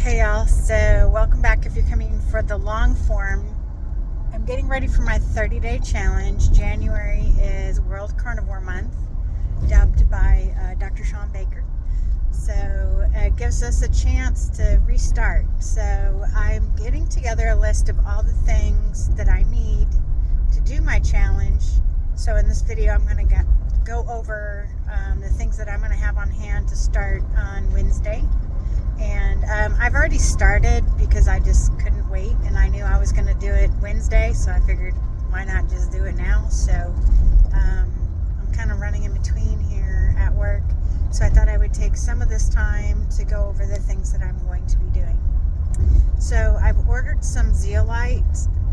Hey y'all, so welcome back if you're coming for the long form. I'm getting ready for my 30-day challenge. January is World Carnivore Month, dubbed by Dr. Sean Baker. So it gives us a chance to restart. So I'm getting together a list of all the things that I need to do my challenge. So in this video I'm going to go over the things that I'm going to have on hand to start on Wednesday. And I've already started because I just couldn't wait, and I knew I was going to do it Wednesday, so I figured why not just do it now. So I'm kind of running in between here at work, so I thought I would take some of this time to go over the things that I'm going to be doing. So I've ordered some zeolite.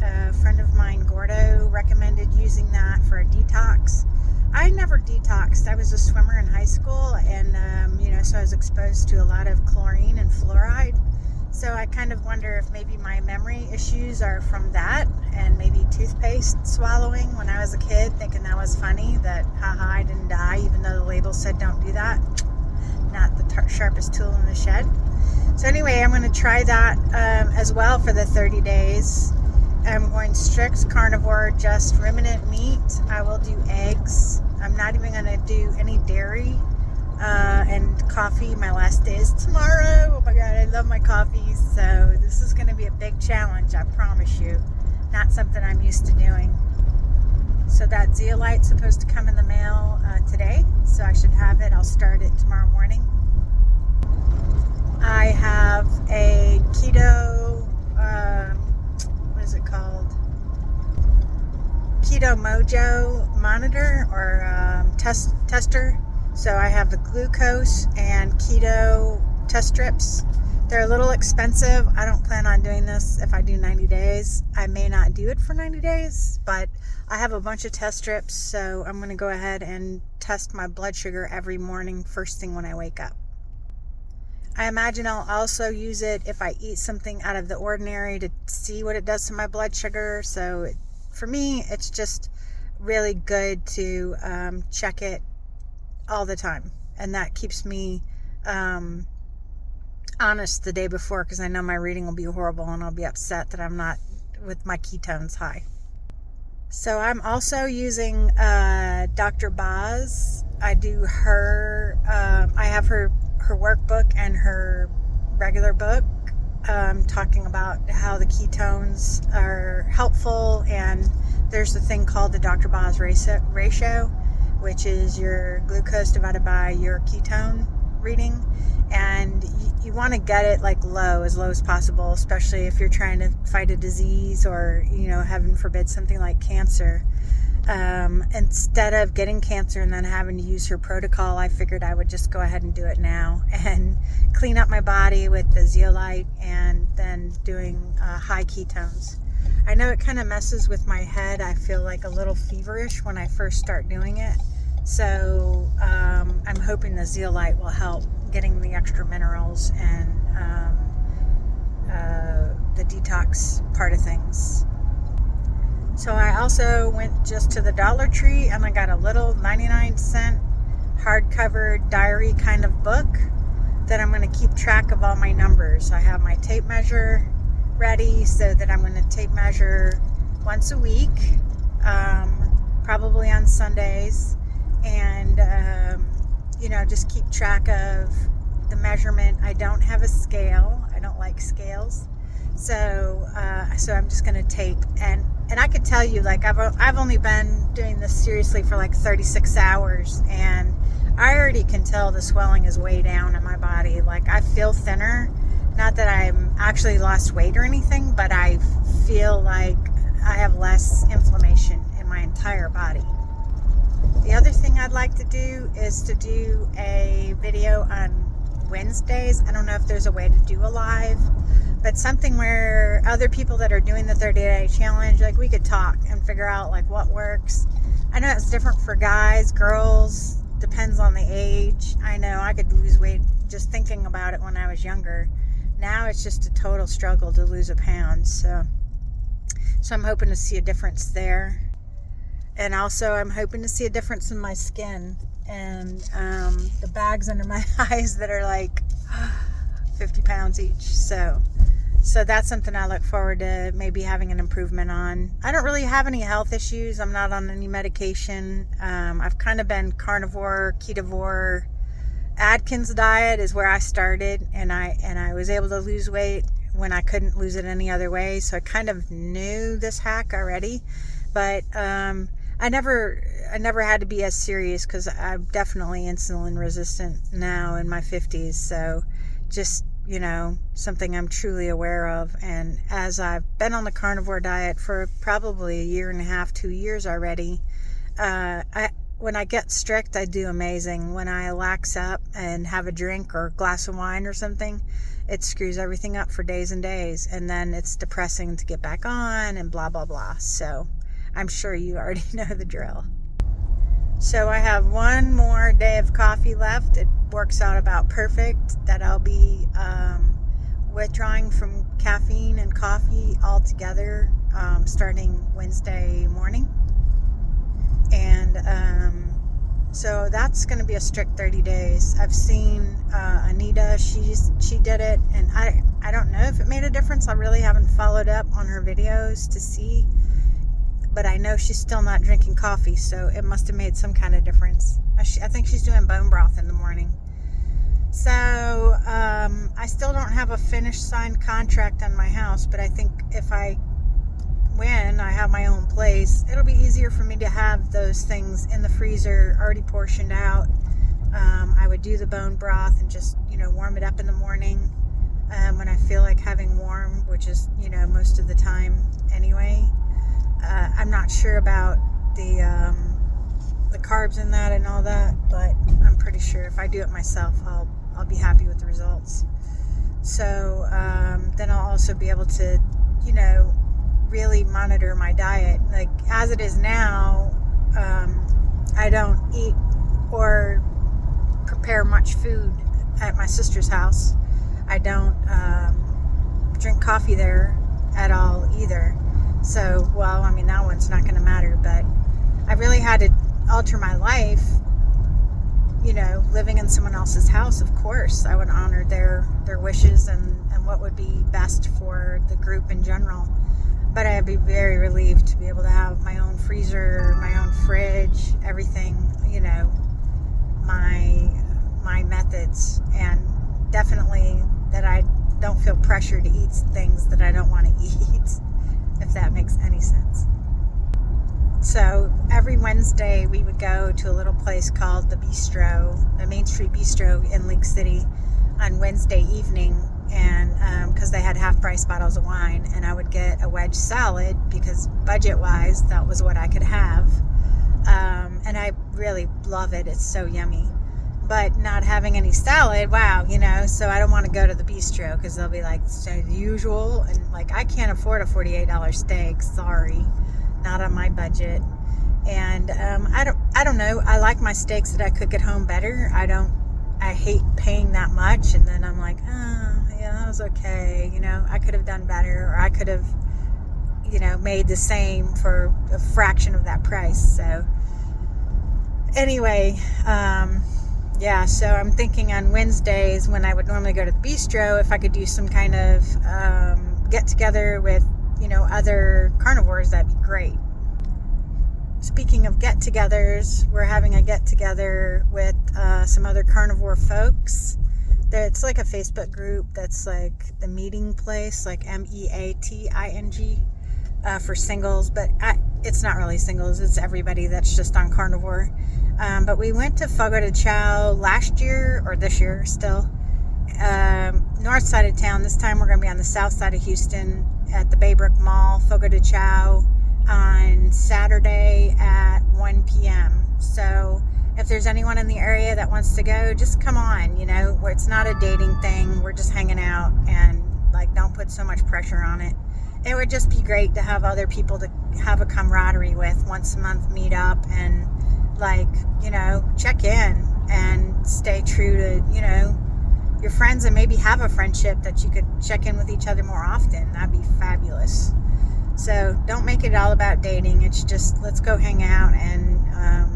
A friend of mine, Gordo, recommended using that for a detox. I never detoxed. I was a swimmer in high school, and so I was exposed to a lot of chlorine and fluoride. So I kind of wonder if maybe my memory issues are from that, and maybe toothpaste swallowing when I was a kid, thinking that was funny, that haha, I didn't die, even though the label said don't do that. Not the sharpest tool in the shed. So anyway, I'm going to try that as well for the 30 days. I'm going strict carnivore, just ruminant meat. I will do eggs. I'm not even going to do any dairy and coffee. My last day is tomorrow. Oh my God, I love my coffee. So this is going to be a big challenge, I promise you. Not something I'm used to doing. So that zeolite's supposed to come in the mail today. So I should have it. I'll start it tomorrow morning. I have a keto... what is it called? Keto Mojo monitor or tester. So I have the glucose and keto test strips. They're a little expensive. I don't plan on doing this if I do 90 days. I may not do it for 90 days, but I have a bunch of test strips, so I'm going to go ahead and test my blood sugar every morning, first thing when I wake up. I imagine I'll also use it if I eat something out of the ordinary to see what it does to my blood sugar. So for me, it's just really good to check it all the time. And that keeps me honest the day before, because I know my reading will be horrible and I'll be upset that I'm not with my ketones high. So I'm also using Dr. Boz. I do her, I have her workbook and her regular book talking about how the ketones are helpful, and there's the thing called the Dr. Boz ratio, which is your glucose divided by your ketone reading, and you want to get it like as low as possible, especially if you're trying to fight a disease or heaven forbid something like cancer. Instead of getting cancer and then having to use her protocol, I figured I would just go ahead and do it now and clean up my body with the zeolite and then doing high ketones. I know it kind of messes with my head. I feel like a little feverish when I first start doing it. So I'm hoping the zeolite will help getting the extra minerals and the detox part of things. So I also went just to the Dollar Tree and I got a little 99-cent hardcover diary kind of book that I'm going to keep track of all my numbers. I have my tape measure ready so that I'm going to tape measure once a week, probably on Sundays, and just keep track of the measurement. I don't have a scale. I don't like scales. So I'm just going to tape, and I could tell you, like, I've only been doing this seriously for like 36 hours, and I already can tell the swelling is way down in my body. Like, I feel thinner. Not that I'm actually lost weight or anything, but I feel like I have less inflammation in my entire body. The other thing I'd like to do is to do a video on Wednesdays. I don't know if there's a way to do a live, but something where other people that are doing the 30-day challenge, like, we could talk and figure out like what works. I know it's different for guys, girls, depends on the age. I know I could lose weight just thinking about it when I was younger. Now it's just a total struggle to lose a pound. So I'm hoping to see a difference there. And also I'm hoping to see a difference in my skin and the bags under my eyes that are like 50 pounds each. So that's something I look forward to maybe having an improvement on. I don't really have any health issues. I'm not on any medication. I've kind of been carnivore, ketovore. Atkins diet is where I started, and I was able to lose weight when I couldn't lose it any other way. So I kind of knew this hack already, but I never had to be as serious because I'm definitely insulin resistant now in my 50s. So just, something I'm truly aware of. And as I've been on the carnivore diet for probably a year and a half, 2 years already, when I get strict, I do amazing. When I lax up and have a drink or a glass of wine or something, it screws everything up for days and days. And then it's depressing to get back on and blah, blah, blah. So I'm sure you already know the drill. So I have one more day of coffee left. It works out about perfect that I'll be withdrawing from caffeine and coffee altogether starting Wednesday morning. And so that's going to be a strict 30 days. I've seen Anita, she did it, and I don't know if it made a difference. I really haven't followed up on her videos to see, but I know she's still not drinking coffee, so it must have made some kind of difference. I think she's doing bone broth in the morning. So I still don't have a finished signed contract on my house, but I think when I have my own place, it'll be easier for me to have those things in the freezer already portioned out. I would do the bone broth and just, warm it up in the morning when I feel like having warm, which is, most of the time anyway. I'm not sure about the carbs in that and all that, but I'm pretty sure if I do it myself, I'll be happy with the results. So then I'll also be able to, really monitor my diet. Like as it is now, I don't eat or prepare much food at my sister's house. I don't drink coffee there at all either. So, that one's not going to matter, but I really had to alter my life, living in someone else's house. Of course, I would honor their wishes and what would be best for the group in general. But I'd be very relieved to be able to have my own freezer, my own fridge, everything, my methods, and definitely that I don't feel pressure to eat things that I don't want to eat, if that makes any sense. So every Wednesday we would go to a little place called the Bistro, the Main Street Bistro in League City on Wednesday evening, and because they had half-price bottles of wine, and I would get a wedge salad because budget-wise that was what I could have, and I really love it. It's so yummy. But not having any salad, wow, so I don't want to go to the Bistro because they'll be like, so usual, and like I can't afford a $48 steak, sorry, not on my budget. And I don't know, I like my steaks that I cook at home better. I hate paying that much, and then I'm like, that was okay, I could have done better, or I could have, made the same for a fraction of that price. So anyway, so I'm thinking on Wednesdays when I would normally go to the Bistro, if I could do some kind of get together with, other carnivores, that'd be great. Speaking of get-togethers, we're having a get-together with some other carnivore folks. It's like a Facebook group that's like the meeting place, like MEATING for singles, but it's not really singles, it's everybody that's just on carnivore. But we went to Fogo de Chao last year, or this year still, north side of town. This time we're going to be on the south side of Houston at the Baybrook Mall, Fogo de Chao, on Saturday at 1 p.m. So if there's anyone in the area that wants to go, just come on, where it's not a dating thing. We're just hanging out, and don't put so much pressure on it. It would just be great to have other people to have a camaraderie with, once a month meet up and check in and stay true to, your friends, and maybe have a friendship that you could check in with each other more often. That'd be fabulous. So don't make it all about dating. It's just, let's go hang out and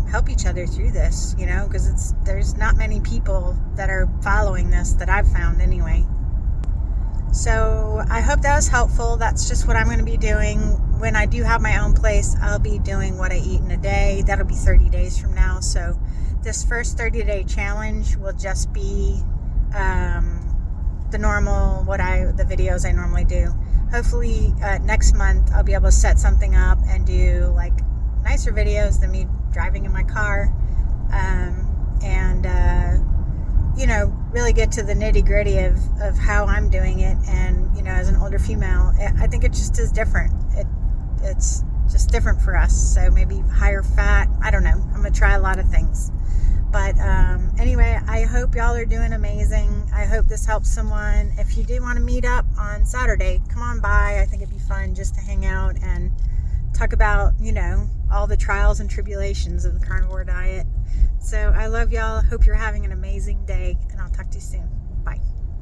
help each other through this, because there's not many people that are following this that I've found anyway. So I hope that was helpful. That's just what I'm going to be doing. When I do have my own place, I'll be doing what I eat in a day. That'll be 30 days from now. So this first 30-day challenge will just be the normal, the videos I normally do. Hopefully next month I'll be able to set something up and do like nicer videos than me driving in my car, and really get to the nitty-gritty of how I'm doing it. And as an older female, I think it just is different. It's just different for us. So maybe higher fat, I don't know. I'm gonna try a lot of things. But anyway, I hope y'all are doing amazing. I hope this helps someone. If you do want to meet up on Saturday, come on by. I think it'd be fun just to hang out and talk about, all the trials and tribulations of the carnivore diet. So I love y'all. Hope you're having an amazing day, and I'll talk to you soon.